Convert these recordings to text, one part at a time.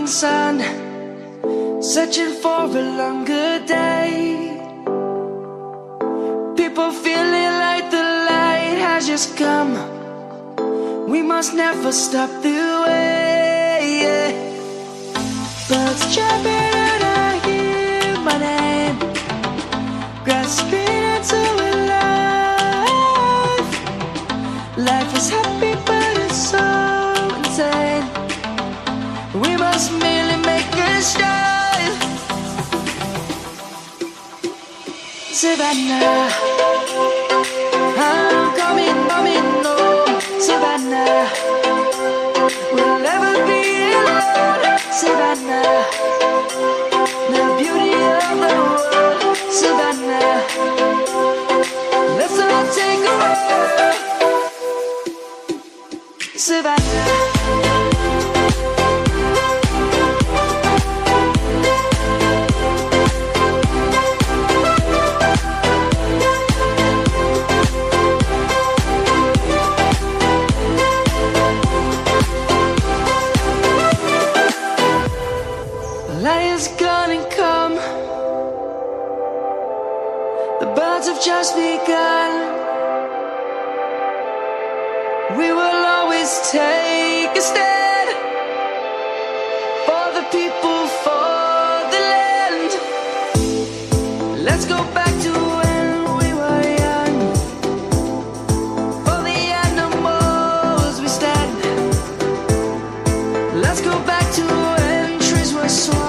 sun, searching for a longer day. People feeling like the light has just come. We must never stop the way. Birds chirping and I hear my name, grasping into a life. Life is happy but it's so insane. We must merely make a start. Savannah, I'm coming home. Savannah, we'll never be alone. Savannah, the beauty of the world. Savannah, let's all take a walk. Savannah. Light is gonna come. The birds have just begun. We will always take a stand for the people, for the land. Let's go back to when we were young. For the animals we stand. Let's go back to when trees were swung.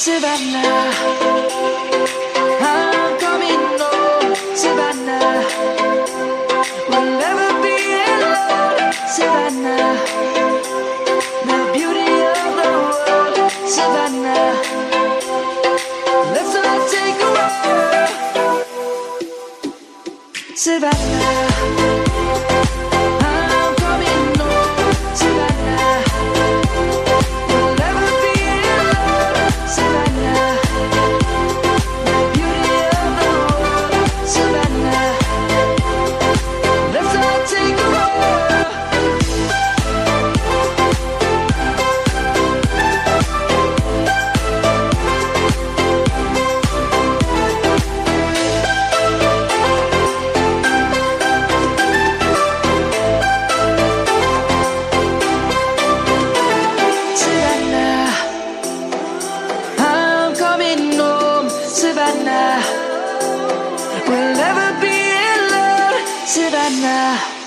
Savannah, I'm coming home. Savannah, we'll never be alone. Savannah, the beauty of the world. Savannah, let's all take a walk. Savannah. Savannah, we'll never be alone. Savannah.